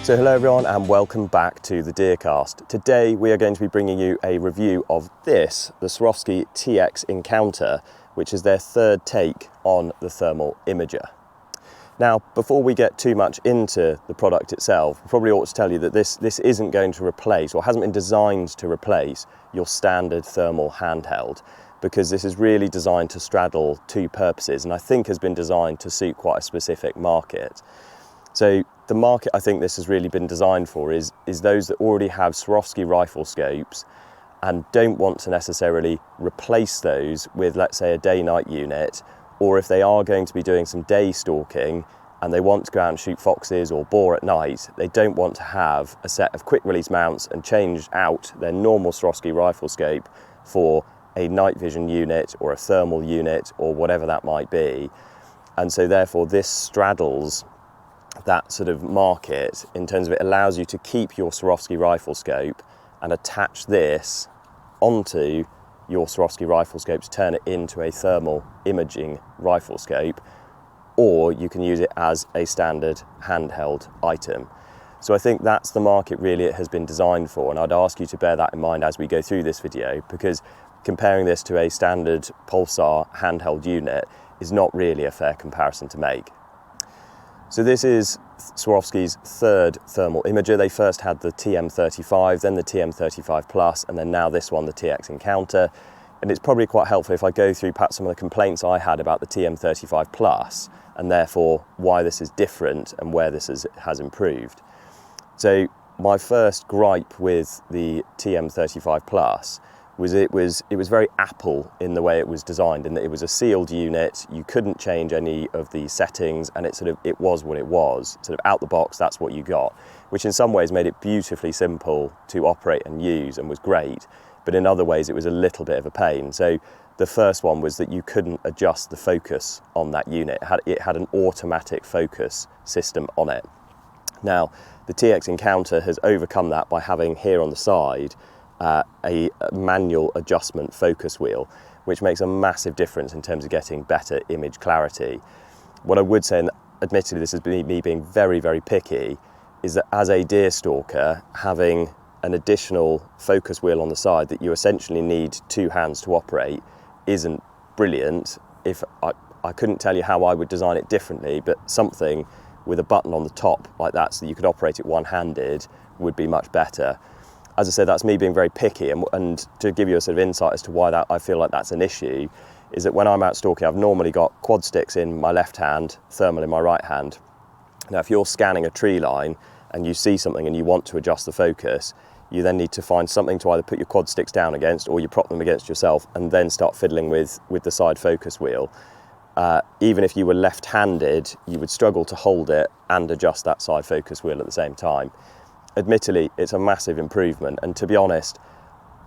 So hello everyone and welcome back to the Deercast. Today we are going to be bringing you a review of this, the Swarovski TX Encounter, which is their third take on the thermal imager. Now, before we get too much into the product itself, we probably ought to tell you that this isn't going to replace, or hasn't been designed to replace, your standard thermal handheld, because this is really designed to straddle two purposes, and I think has been designed to suit quite a specific market. So the market I think this has really been designed for is those that already have Swarovski rifle scopes and don't want to necessarily replace those with, let's say, a day-night unit, or if they are going to be doing some day stalking and they want to go out and shoot foxes or boar at night, they don't want to have a set of quick release mounts and change out their normal Swarovski rifle scope for a night vision unit or a thermal unit or whatever that might be. And so therefore this straddles that sort of market in terms of it allows you to keep your Swarovski rifle scope and attach this onto your Swarovski rifle scope to turn it into a thermal imaging rifle scope, or you can use it as a standard handheld item. So I think that's the market really it has been designed for, and I'd ask you to bear that in mind as we go through this video, because comparing this to a standard Pulsar handheld unit is not really a fair comparison to make. So this is Swarovski's third thermal imager. They first had the TM35, then the TM35 Plus, and then now this one, the TX Encounter. And it's probably quite helpful if I go through perhaps some of the complaints I had about the TM35 Plus, and therefore why this is different and where this has improved. So my first gripe with the TM35 Plus was it was very Apple in the way it was designed, in that it was a sealed unit, you couldn't change any of the settings, and it was what it was. Sort of out the box, that's what you got, which in some ways made it beautifully simple to operate and use and was great, but in other ways it was a little bit of a pain. So the first one was that you couldn't adjust the focus on that unit. It had an automatic focus system on it. Now, the TX Encounter has overcome that by having here on the side a manual adjustment focus wheel, which makes a massive difference in terms of getting better image clarity. What I would say, and admittedly this is me being very, very picky, is that as a deer stalker, having an additional focus wheel on the side that you essentially need two hands to operate isn't brilliant. If I couldn't tell you how I would design it differently, but something with a button on the top like that so that you could operate it one-handed would be much better. As I said, that's me being very picky, and to give you a sort of insight as to why I feel like that's an issue, is that when I'm out stalking, I've normally got quad sticks in my left hand, thermal in my right hand. Now, if you're scanning a tree line and you see something and you want to adjust the focus, you then need to find something to either put your quad sticks down against, or you prop them against yourself and then start fiddling with the side focus wheel. Even if you were left-handed, you would struggle to hold it and adjust that side focus wheel at the same time. Admittedly, it's a massive improvement, and to be honest,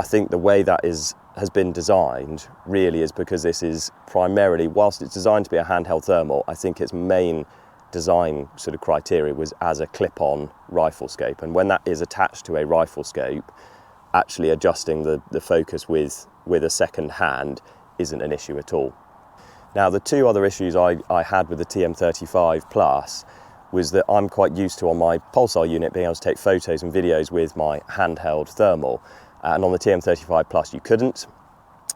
I think the way that has been designed really is because this is primarily, whilst it's designed to be a handheld thermal, I think its main design sort of criteria was as a clip-on rifle scope, and when that is attached to a rifle scope, actually adjusting the focus with a second hand isn't an issue at all. Now, the two other issues I had with the TM35 Plus was that I'm quite used to, on my Pulsar unit, being able to take photos and videos with my handheld thermal, and on the TM35 Plus you couldn't.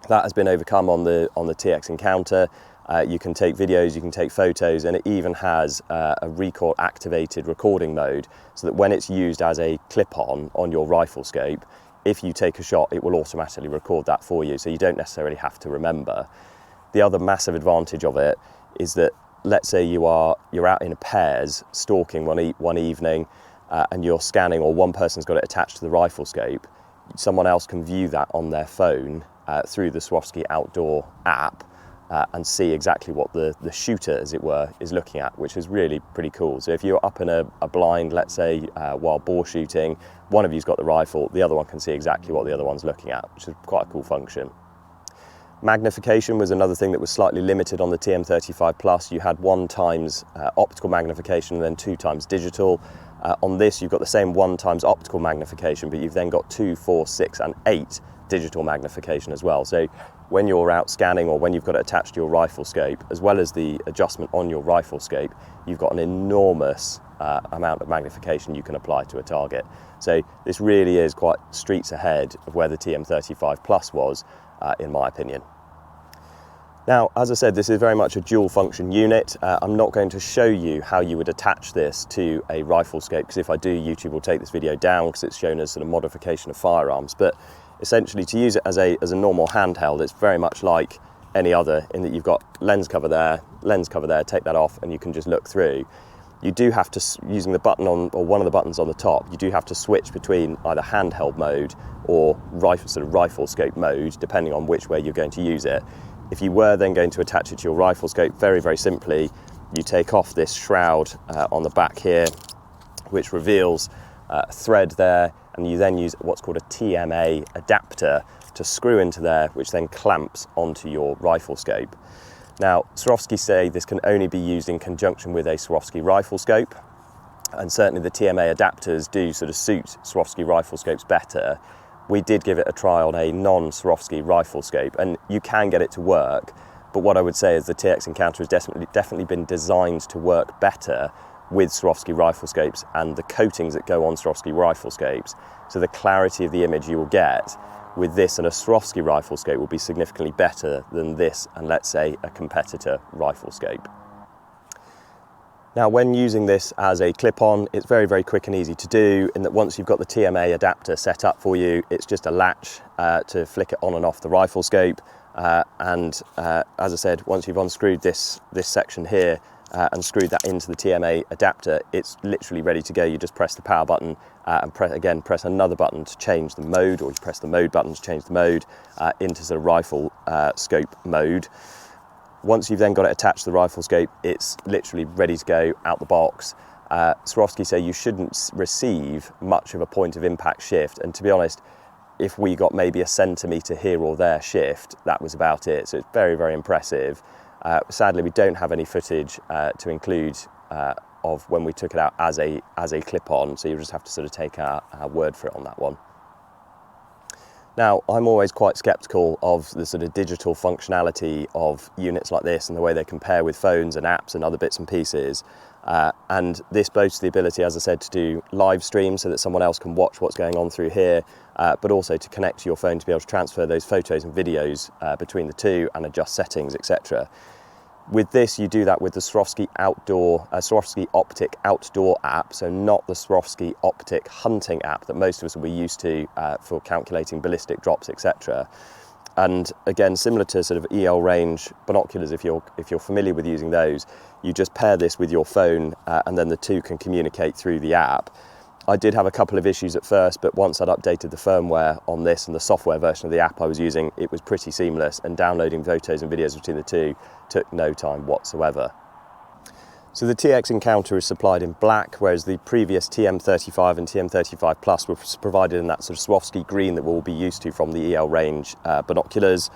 That has been overcome on the TX Encounter. You can take videos, you can take photos, and it even has a record activated recording mode, so that when it's used as a clip-on on your rifle scope, if you take a shot, it will automatically record that for you, so you don't necessarily have to remember. The other massive advantage of it is that, let's say you're out in pairs stalking one evening, and you're scanning, or one person's got it attached to the rifle scope, someone else can view that on their phone through the Swarovski Outdoor app and see exactly what the shooter, as it were, is looking at, which is really pretty cool. So if you're up in a blind, let's say while boar shooting, one of you's got the rifle, the other one can see exactly what the other one's looking at, which is quite a cool function. Magnification was another thing that was slightly limited on the TM35 Plus. You had 1x optical magnification and then 2x digital. On this, you've got the same 1x optical magnification, but you've then got 2, 4, 6 and 8 digital magnification as well. So when you're out scanning or when you've got it attached to your rifle scope, as well as the adjustment on your rifle scope, you've got an enormous amount of magnification you can apply to a target. So this really is quite streets ahead of where the TM35 Plus was, in my opinion. Now, as I said, this is very much a dual function unit. I'm not going to show you how you would attach this to a rifle scope, because if I do, YouTube will take this video down because it's shown as sort of modification of firearms. But essentially, to use it as a normal handheld, it's very much like any other, in that you've got lens cover there, take that off, and you can just look through. You do have to, using the button on, or one of the buttons on the top, you do have to switch between either handheld mode or rifle scope mode, depending on which way you're going to use it. If you were then going to attach it to your rifle scope, very, very simply, you take off this shroud on the back here, which reveals a thread there, and you then use what's called a TMA adapter to screw into there, which then clamps onto your rifle scope. Now, Swarovski say this can only be used in conjunction with a Swarovski rifle scope, and certainly the TMA adapters do sort of suit Swarovski rifle scopes better. We did give it a try on a non-Swarovski rifle scope, and you can get it to work, but what I would say is the TX Encounter has definitely been designed to work better with Swarovski rifle scopes and the coatings that go on Swarovski rifle scopes. So the clarity of the image you will get with this and a Swarovski rifle scope will be significantly better than this and, let's say, a competitor rifle scope. Now, when using this as a clip-on, it's very, very quick and easy to do, in that once you've got the TMA adapter set up for you, it's just a latch to flick it on and off the rifle scope. As I said, once you've unscrewed this section here and screwed that into the TMA adapter, it's literally ready to go. You just press the power button and press another button to change the mode, or you press the mode button to change the mode into sort of rifle scope mode. Once you've then got it attached to the rifle scope, it's literally ready to go out the box. Swarovski say you shouldn't receive much of a point of impact shift, and to be honest, if we got maybe a centimetre here or there shift, that was about it. So it's very, very impressive. Sadly, we don't have any footage to include of when we took it out as a clip-on, so you just have to sort of take our word for it on that one. Now, I'm always quite sceptical of the sort of digital functionality of units like this and the way they compare with phones and apps and other bits and pieces. And this boasts the ability, as I said, to do live stream so that someone else can watch what's going on through here, but also to connect to your phone to be able to transfer those photos and videos between the two and adjust settings, etc. With this, you do that with the Swarovski Optik outdoor app, so not the Swarovski Optik hunting app that most of us will be used to for calculating ballistic drops, etc. And again, similar to sort of EL range binoculars, if you're familiar with using those, you just pair this with your phone and then the two can communicate through the app. I did have a couple of issues at first, but once I'd updated the firmware on this and the software version of the app I was using, it was pretty seamless, and downloading photos and videos between the two took no time whatsoever. So the TX Encounter is supplied in black, whereas the previous TM35 and TM35 Plus were provided in that sort of Swarovski green that we'll all be used to from the EL range binoculars.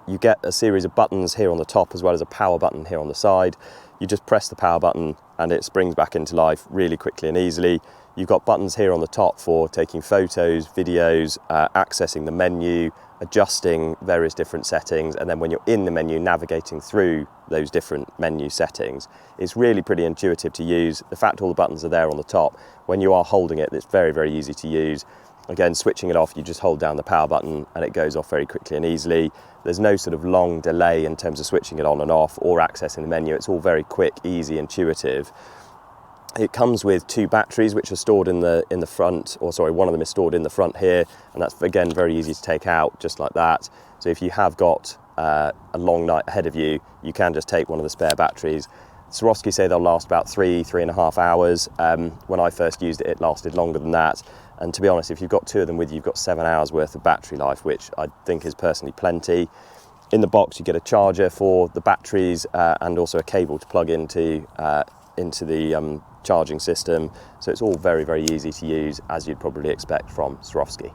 You get a series of buttons here on the top, as well as a power button here on the side. You just press the power button and it springs back into life really quickly and easily. You've got buttons here on the top for taking photos, videos, accessing the menu, adjusting various different settings, and then when you're in the menu, navigating through those different menu settings. It's really pretty intuitive to use. The fact all the buttons are there on the top, when you are holding it, it's very, very easy to use. Again, switching it off, you just hold down the power button and it goes off very quickly and easily. There's no sort of long delay in terms of switching it on and off or accessing the menu. It's all very quick, easy, intuitive. It comes with two batteries which are stored in the front, or sorry, one of them is stored in the front here, and that's again very easy to take out just like that. So if you have got a long night ahead of you, you can just take one of the spare batteries. Swarovski say they'll last about 3.5 hours. When I first used it, it lasted longer than that. And to be honest, if you've got two of them with you, you've got 7 hours worth of battery life, which I think is personally plenty. In the box, you get a charger for the batteries and also a cable to plug into the charging system. So it's all very, very easy to use, as you'd probably expect from Swarovski.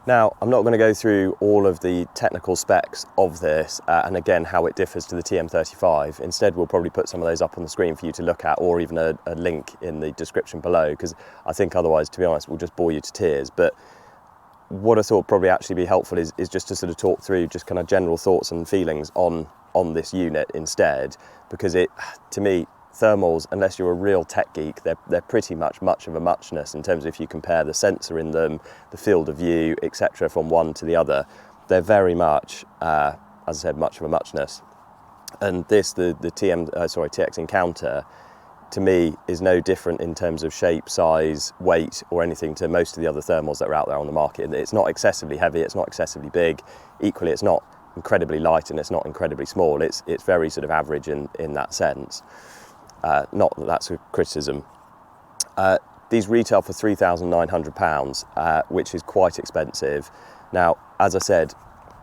Now, I'm not going to go through all of the technical specs of this and again how it differs to the TM35. Instead, we'll probably put some of those up on the screen for you to look at, or even a link in the description below, because I think otherwise, to be honest, we'll just bore you to tears. But what I thought probably actually be helpful is just to sort of talk through just kind of general thoughts and feelings on this unit instead, because to me, thermals, unless you're a real tech geek, they're pretty much of a muchness in terms of if you compare the sensor in them, the field of view, etc., from one to the other. They're very much, as I said, much of a muchness. And this, the TX Encounter, to me, is no different in terms of shape, size, weight, or anything to most of the other thermals that are out there on the market. It's not excessively heavy, it's not excessively big. Equally, it's not incredibly light and it's not incredibly small. It's very sort of average in that sense. Not that that's a criticism. These retail for £3,900, which is quite expensive. Now, as I said,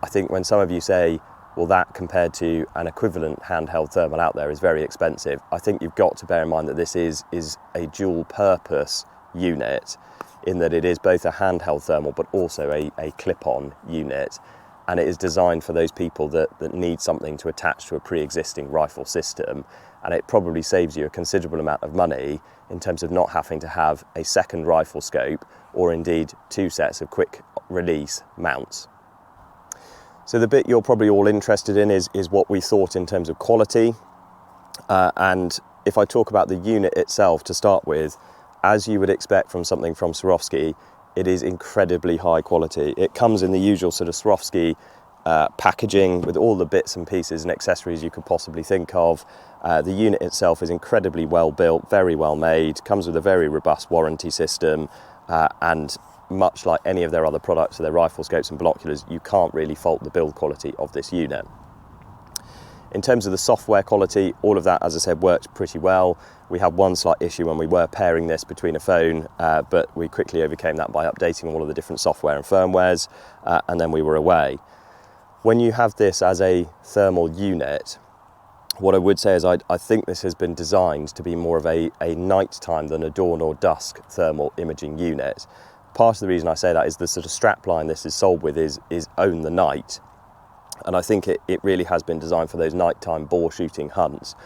I think when some of you say, well, that compared to an equivalent handheld thermal out there is very expensive, I think you've got to bear in mind that this is a dual purpose unit, in that it is both a handheld thermal but also a clip-on unit, and it is designed for those people that need something to attach to a pre-existing rifle system, and it probably saves you a considerable amount of money in terms of not having to have a second rifle scope or indeed 2 sets of quick release mounts. So the bit you're probably all interested in is what we thought in terms of quality. And if I talk about the unit itself to start with, as you would expect from something from Swarovski, it is incredibly high quality. It comes in the usual sort of Swarovski packaging with all the bits and pieces and accessories you could possibly think of. The unit itself is incredibly well built, very well made, comes with a very robust warranty system, and much like any of their other products, so their rifle scopes and binoculars, you can't really fault the build quality of this unit. In terms of the software quality, all of that, as I said, works pretty well. We had one slight issue when we were pairing this between a phone, but we quickly overcame that by updating all of the different software and firmwares, and then we were away. When you have this as a thermal unit, what I would say is I think this has been designed to be more of a nighttime than a dawn or dusk thermal imaging unit. Part of the reason I say that is the sort of strap line this is sold with is Own the Night. And I think it really has been designed for those nighttime boar shooting hunts.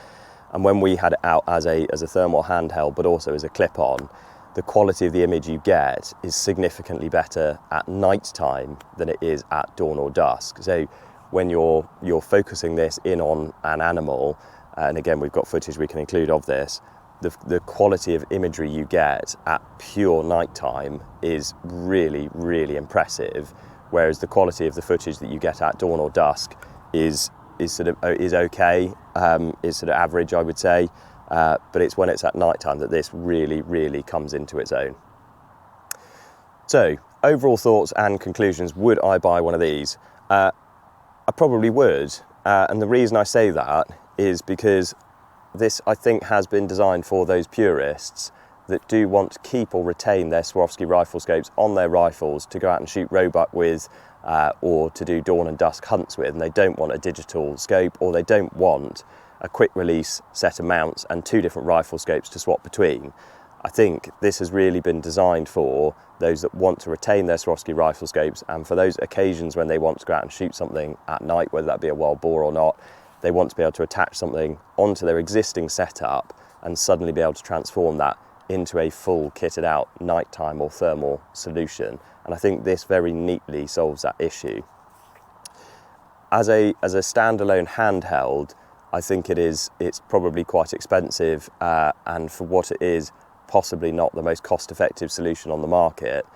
And when we had it out as a thermal handheld, but also as a clip-on, the quality of the image you get is significantly better at night time than it is at dawn or dusk. So when you're focusing this in on an animal, and again, we've got footage we can include of this, the quality of imagery you get at pure nighttime is really, really impressive, whereas the quality of the footage that you get at dawn or dusk is okay, is sort of average, I would say, but it's when it's at nighttime that this really, really comes into its own. So, overall thoughts and conclusions: would I buy one of these? I probably would, and the reason I say that is because this, I think, has been designed for those purists that do want to keep or retain their Swarovski rifle scopes on their rifles to go out and shoot roebuck with, or to do dawn and dusk hunts with, and they don't want a digital scope, or they don't want a quick release set of mounts and 2 different rifle scopes to swap between. I think this has really been designed for those that want to retain their Swarovski rifle scopes, and for those occasions when they want to go out and shoot something at night, whether that be a wild boar or not, they want to be able to attach something onto their existing setup and suddenly be able to transform that into a full kitted out nighttime or thermal solution. And I think this very neatly solves that issue. As a standalone handheld, I think it's probably quite expensive, and for what it is, possibly not the most cost-effective solution on the market.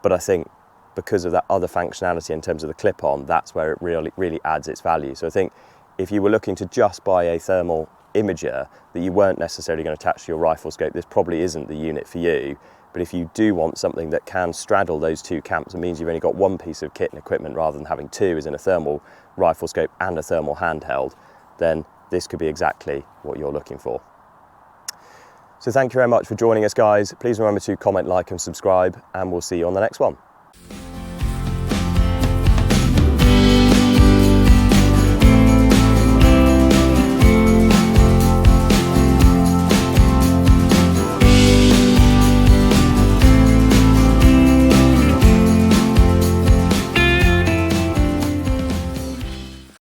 But I think because of that other functionality in terms of the clip-on, that's where it really adds its value. So I think if you were looking to just buy a thermal imager that you weren't necessarily going to attach to your rifle scope, this probably isn't the unit for you. But if you do want something that can straddle those 2 camps, it means you've only got 1 piece of kit and equipment rather than having 2, as in a thermal rifle scope and a thermal handheld, then this could be exactly what you're looking for. So thank you very much for joining us, guys. Please remember to comment, like and subscribe, and we'll see you on the next one.